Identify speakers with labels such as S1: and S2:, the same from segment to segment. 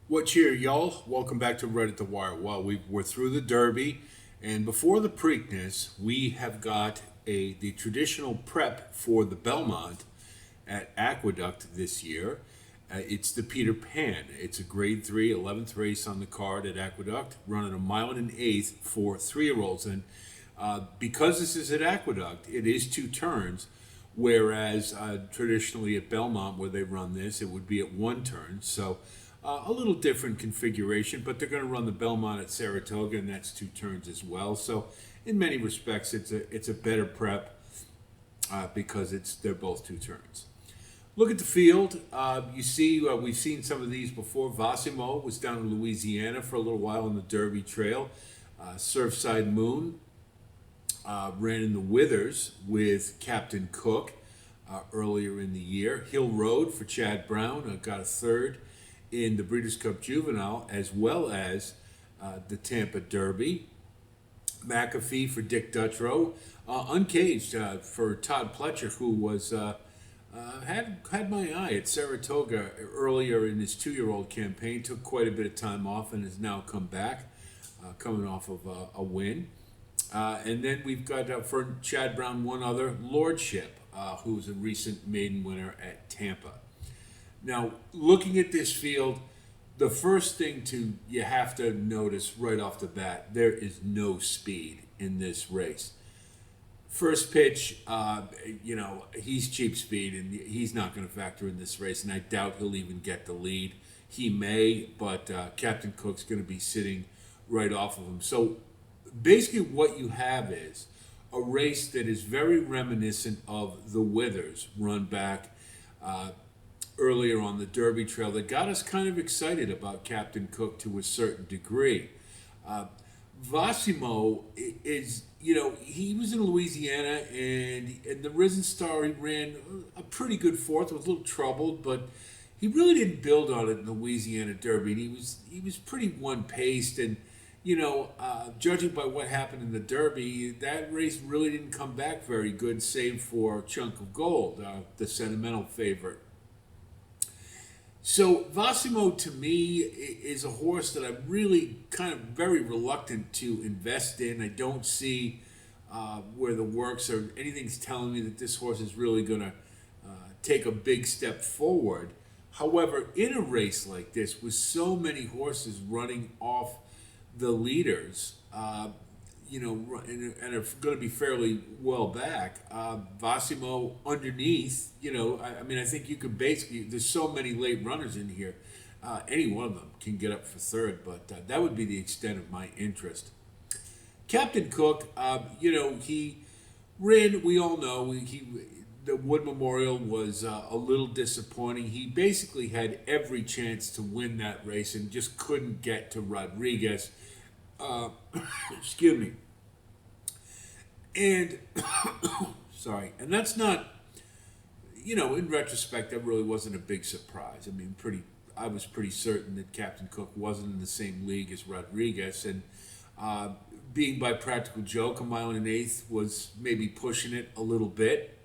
S1: What cheer, y'all? Welcome back to Right at the Wire. Well, we're through the Derby, and before the Preakness, we have got the traditional prep for the Belmont at Aqueduct this year. It's the Peter Pan. It's a Grade 3, 11th race on the card at Aqueduct, running a mile and an eighth for 3-year-olds. And because this is at Aqueduct, it is 2 turns, whereas traditionally at Belmont, where they run this, it would be at 1 turn. So a little different configuration, but they're going to run the Belmont at Saratoga, and that's 2 turns as well. So in many respects, it's a better prep because they're both 2 turns. Look at the field. You see, we've seen some of these before. Vassimo was down in Louisiana for a little while on the Derby Trail. Surfside Moon ran in the Withers with Captain Cook earlier in the year. Hill Road for Chad Brown got a third in the Breeders' Cup Juvenile, as well as the Tampa Derby. McAfee for Dick Dutrow. Uncaged for Todd Pletcher, who was had my eye at Saratoga earlier in his 2-year-old campaign. Took quite a bit of time off and has now come back, coming off of a win. And then we've got for Chad Brown one other, Lordship, who's a recent maiden winner at Tampa. Now, looking at this field, the first thing you have to notice right off the bat, there is no speed in this race. First pitch, he's cheap speed, and he's not going to factor in this race, and I doubt he'll even get the lead. He may, but Captain Cook's going to be sitting right off of him. So basically what you have is a race that is very reminiscent of the Withers run back earlier on the Derby Trail that got us kind of excited about Captain Cook to a certain degree. Vassimo is, he was in Louisiana, and the Risen Star, he ran a pretty good fourth, was a little troubled, but he really didn't build on it in the Louisiana Derby. And he was pretty one-paced, and judging by what happened in the Derby, that race really didn't come back very good, save for Chunk of Gold, the sentimental favorite. So Vassimo, to me, is a horse that I'm really kind of very reluctant to invest in. I don't see where the works or anything's telling me that this horse is really going to take a big step forward. However, in a race like this, with so many horses running off the leaders, and are going to be fairly well back. Vassimo underneath, I think you could basically, there's so many late runners in here, any one of them can get up for third, but that would be the extent of my interest. Captain Cook, he ran, we all know, the Wood Memorial was a little disappointing. He basically had every chance to win that race and just couldn't get to Rodriguez. Excuse me. And sorry, and that's not, in retrospect, that really wasn't a big surprise. I was pretty certain that Captain Cook wasn't in the same league as Rodriguez, and being by practical joke, a mile and an eighth was maybe pushing it a little bit.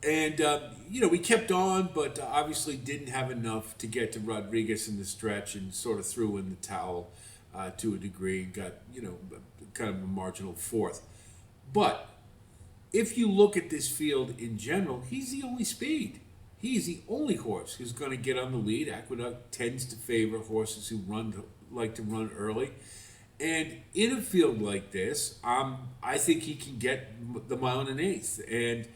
S1: And, we kept on, but obviously didn't have enough to get to Rodriguez in the stretch and sort of threw in the towel to a degree and got, kind of a marginal fourth. But if you look at this field in general, he's the only speed. He's the only horse who's going to get on the lead. Aqueduct tends to favor horses who like to run early. And in a field like this, I think he can get the mile and an eighth. And,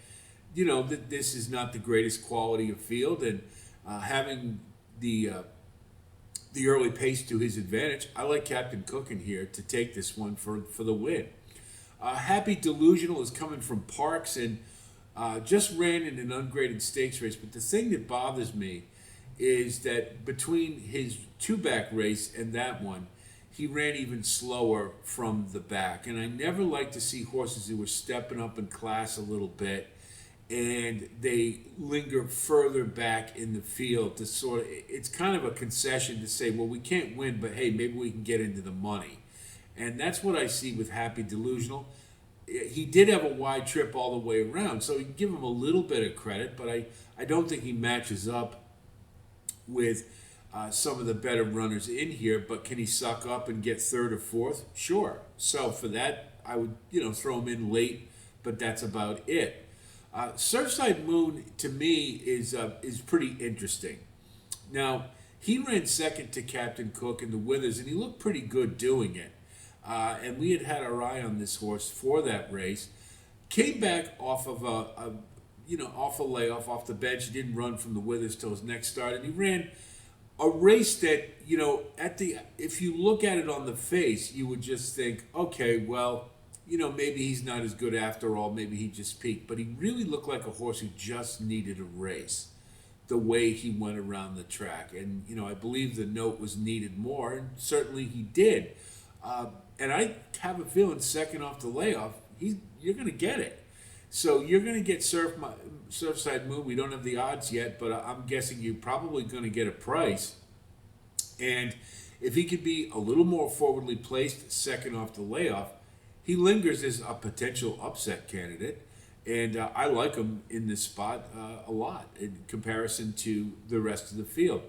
S1: that this is not the greatest quality of field. And having the early pace to his advantage, I like Captain Cook in here to take this one for the win. Happy Delusional is coming from Parks and just ran in an ungraded stakes race. But the thing that bothers me is that between his 2-back race and that one, he ran even slower from the back. And I never like to see horses who are stepping up in class a little bit and they linger further back in the field to sort of, it's kind of a concession to say, well, we can't win, but hey, maybe we can get into the money. And that's what I see with Happy Delusional. He did have a wide trip all the way around, so you can give him a little bit of credit, but I don't think he matches up with some of the better runners in here, but can he suck up and get third or fourth? Sure. So for that, I would throw him in late, but that's about it. Surfside Moon to me is pretty interesting. Now he ran second to Captain Cook in the Withers, and he looked pretty good doing it. And we had our eye on this horse for that race. Came back off of off a layoff off the bench. He didn't run from the Withers till his next start, and he ran a race that if you look at it on the face, you would just think, okay, well, maybe he's not as good after all. Maybe he just peaked, but he really looked like a horse who just needed a race. The way he went around the track, and I believe the note was needed more, and certainly he did. And I have a feeling second off the layoff, you're going to get it. So you're going to get Surfside Moon. We don't have the odds yet, but I'm guessing you're probably going to get a price. And if he could be a little more forwardly placed second off the layoff, he lingers as a potential upset candidate. And I like him in this spot a lot in comparison to the rest of the field.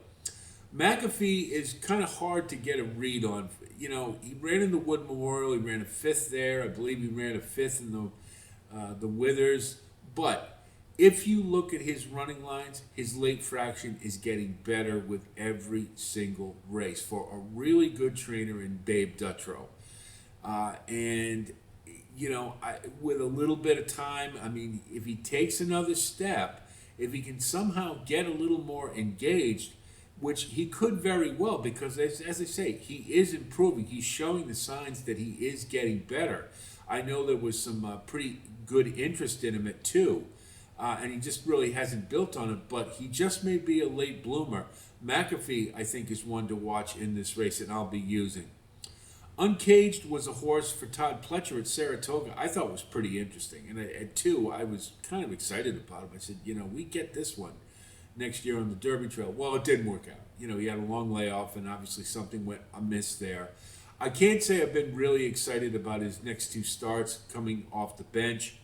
S1: McAfee is kind of hard to get a read on. He ran in the Wood Memorial. He ran a fifth there. I believe he ran a fifth in the Withers. But if you look at his running lines, his late fraction is getting better with every single race for a really good trainer in Babe Dutrow. With a little bit of time, if he takes another step, if he can somehow get a little more engaged, which he could very well, because as I say, he is improving. He's showing the signs that he is getting better. I know there was some pretty good interest in him at 2, and he just really hasn't built on it, but he just may be a late bloomer. McAfee, I think, is one to watch in this race, and I'll be using. Uncaged was a horse for Todd Pletcher at Saratoga. I thought was pretty interesting. And at 2, I was kind of excited about him. I said, we get this one next year on the Derby Trail. Well, it didn't work out. He had a long layoff, and obviously something went amiss there. I can't say I've been really excited about his next 2 starts coming off the bench.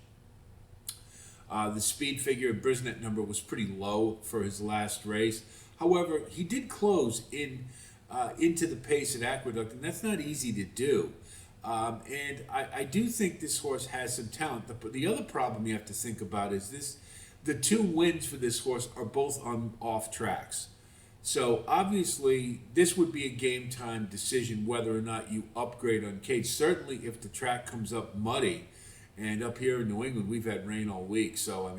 S1: The speed figure, Brisnet number, was pretty low for his last race. However, he did close into the pace at Aqueduct, and that's not easy to do. And I do think this horse has some talent. The other problem you have to think about is the 2 wins for this horse are both on off tracks. So obviously, this would be a game time decision whether or not you upgrade Uncaged. Certainly, if the track comes up muddy, and up here in New England, we've had rain all week. So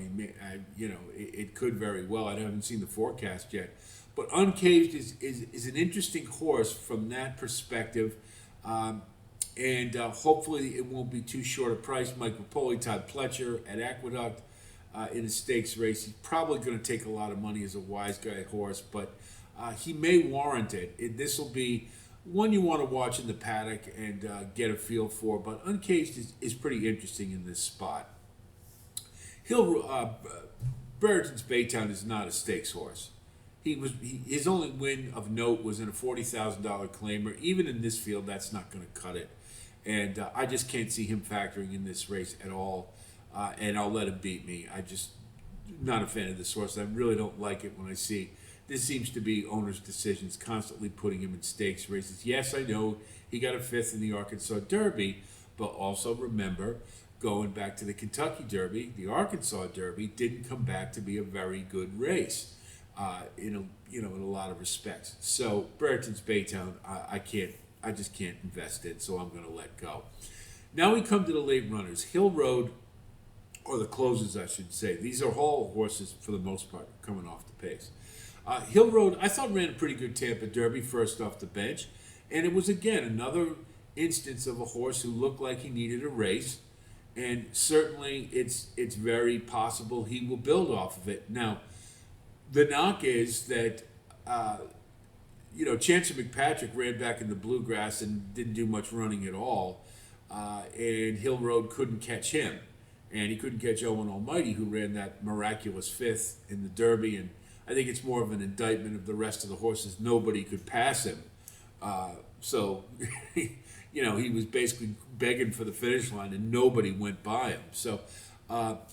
S1: it could very well. I haven't seen the forecast yet. But Uncaged is an interesting horse from that perspective, and hopefully it won't be too short a price. Mike Rapoli, Todd Pletcher at Aqueduct in a stakes race. He's probably going to take a lot of money as a wise guy horse, but he may warrant it. This will be one you want to watch in the paddock and get a feel for, but Uncaged is pretty interesting in this spot. Brereton's Baytown is not a stakes horse. His only win of note was in a $40,000 claimer. Even in this field, that's not going to cut it. And I just can't see him factoring in this race at all. And I'll let him beat me. I just not a fan of this horse. I really don't like it when I see this seems to be owners' decisions constantly putting him in stakes races. Yes, I know he got a 5th in the Arkansas Derby, but also remember, going back to the Kentucky Derby, the Arkansas Derby didn't come back to be a very good race. In a lot of respects. So Brereton's Baytown, I just can't invest in, so I'm going to let go. Now we come to the late runners. Hill Road, or the closers, I should say. These are all horses for the most part coming off the pace. Hill Road, I thought ran a pretty good Tampa Derby first off the bench, and it was again another instance of a horse who looked like he needed a race, and certainly it's very possible he will build off of it. Now, the knock is that, Chancer McPatrick ran back in the bluegrass and didn't do much running at all, and Hill Road couldn't catch him. And he couldn't catch Owen Almighty, who ran that miraculous 5th in the Derby, and I think it's more of an indictment of the rest of the horses. Nobody could pass him. So, he was basically begging for the finish line, and nobody went by him. So, but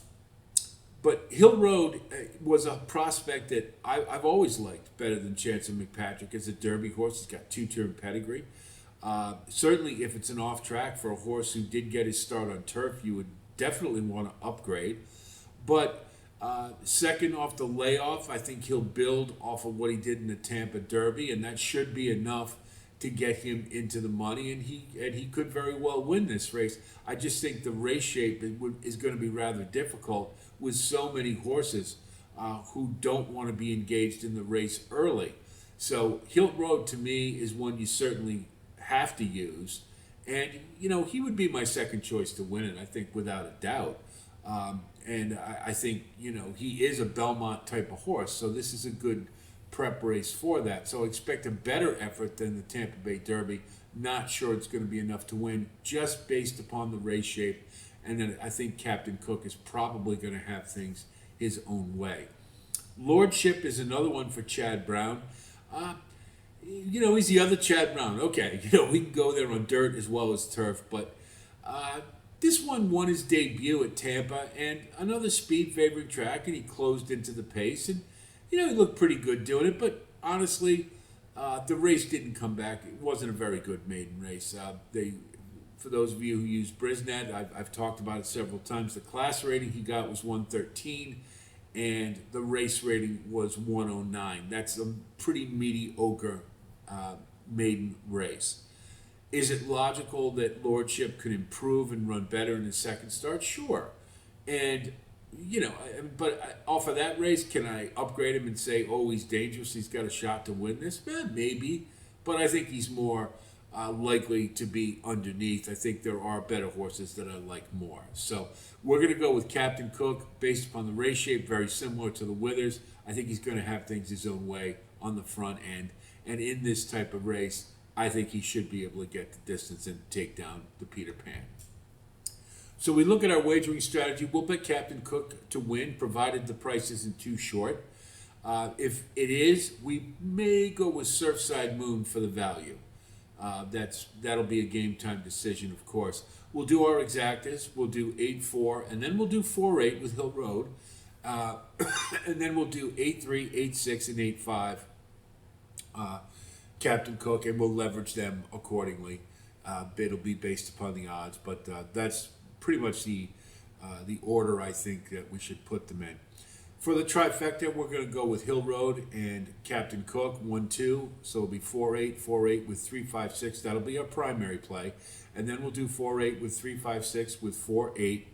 S1: But Hill Road was a prospect that I've always liked better than Chance and McPatrick as a Derby horse. He's got two-term pedigree. Certainly, if it's an off track for a horse who did get his start on turf, you would definitely want to upgrade. But second off the layoff, I think he'll build off of what he did in the Tampa Derby, and that should be enough to get him into the money, and he could very well win this race. I just think the race shape is going to be rather difficult with so many horses who don't want to be engaged in the race early. So Hill Road to me is one you certainly have to use, and he would be my second choice to win it. I think without a doubt. And I think he is a Belmont type of horse, so this is a good prep race for that. So I expect a better effort than the Tampa Bay Derby. Not sure it's going to be enough to win, just based upon the race shape. And then I think Captain Cook is probably going to have things his own way. Lordship is another one for Chad Brown. He's the other Chad Brown. Okay, we can go there on dirt as well as turf, but this one won his debut at Tampa, and another speed favoring track, and he closed into the pace, and he looked pretty good doing it. But honestly, the race didn't come back. It wasn't a very good maiden race. For those of you who use Brisnet, I've talked about it several times. The class rating he got was 113, and the race rating was 109. That's a pretty mediocre maiden race. Is it logical that Lordship could improve and run better in his second start? Sure. And, but off of that race, can I upgrade him and say, oh, he's dangerous, he's got a shot to win this? Maybe. But I think he's more likely to be underneath. I think there are better horses that I like more. So we're going to go with Captain Cook based upon the race shape, very similar to the Withers. I think he's going to have things his own way on the front end. And in this type of race, I think he should be able to get the distance and take down the Peter Pan. So we look at our wagering strategy. We'll bet Captain Cook to win, provided the price isn't too short. If it is, we may go with Surfside Moon for the value. That'll be a game time decision, of course. We'll do our exactas. We'll do 8-4, and then we'll do 4-8 with Hill Road. And then we'll do 8-3, 8-6, and 8-5. Captain Cook, and we'll leverage them accordingly. It'll be based upon the odds, but that's pretty much the order I think that we should put them in. For the trifecta, we're going to go with Hill Road and Captain Cook, 1-2. So it'll be 4-8, 4-8 with 3-5-6. That'll be our primary play. And then we'll do 4-8 with 3-5-6 with 4-8.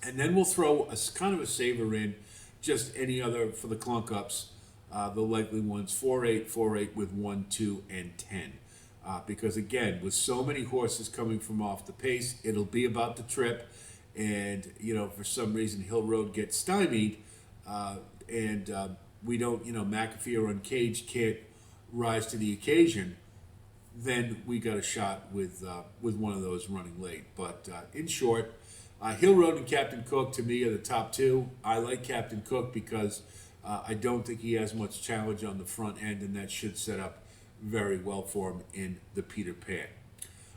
S1: And then we'll throw a kind of a saver in, just any other for the clunk ups. The likely ones, 4-8, 4-8 with 1, 2, and 10. Because again, with so many horses coming from off the pace, it'll be about the trip. And, for some reason, Hill Road gets stymied. And we don't, McAfee or Uncaged can't rise to the occasion. Then we got a shot with one of those running late. But in short, Hill Road and Captain Cook, to me, are the top two. I like Captain Cook because I don't think he has much challenge on the front end, and that should set up very well for him in the Peter Pan.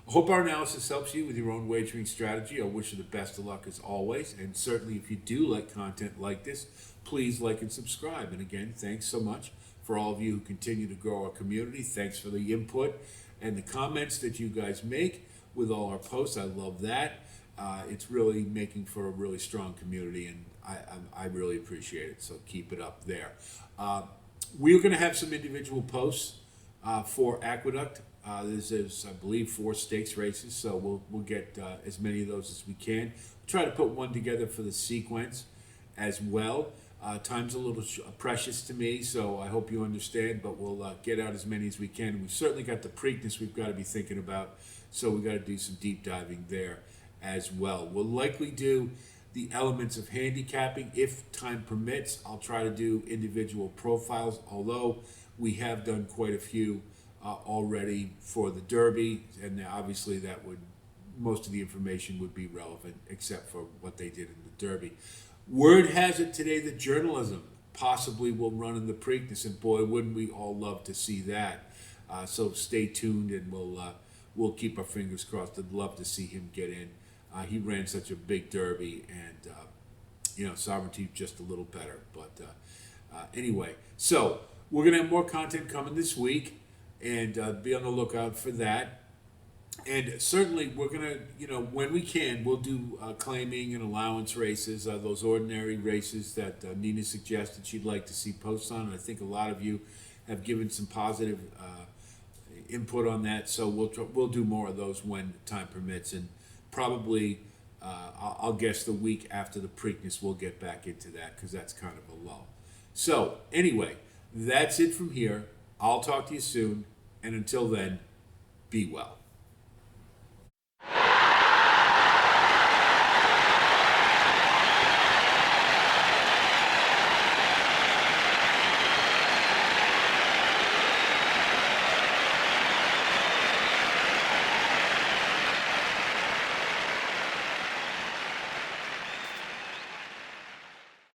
S1: I hope our analysis helps you with your own wagering strategy. I wish you the best of luck as always, and certainly if you do like content like this, please like and subscribe. And again, thanks so much for all of you who continue to grow our community. Thanks for the input and the comments that you guys make with all our posts. I love that. It's really making for a really strong community, and I really appreciate it, so keep it up there. We're going to have some individual posts for Aqueduct. There's, I believe, 4 stakes races, so we'll get as many of those as we can. Try to put one together for the sequence as well. Time's a little precious to me, so I hope you understand, but we'll get out as many as we can. We've certainly got the Preakness we've got to be thinking about, so we've got to do some deep diving there as well. We'll likely do the elements of handicapping if time permits. I'll try to do individual profiles, although we have done quite a few already for the Derby, and obviously most of the information would be relevant except for what they did in the Derby. Word has it today that journalism possibly will run in the Preakness, and boy, wouldn't we all love to see that. So stay tuned, and we'll keep our fingers crossed. I'd love to see him get in. He ran such a big Derby, and sovereignty just a little better. But anyway, so we're going to have more content coming this week, and be on the lookout for that. And certainly, we're going to, when we can, we'll do claiming and allowance races, those ordinary races that Nina suggested she'd like to see posts on. And I think a lot of you have given some positive input on that. So we'll do more of those when time permits. And probably, I'll guess the week after the Preakness, we'll get back into that because that's kind of a lull. So anyway, that's it from here. I'll talk to you soon. And until then, be well.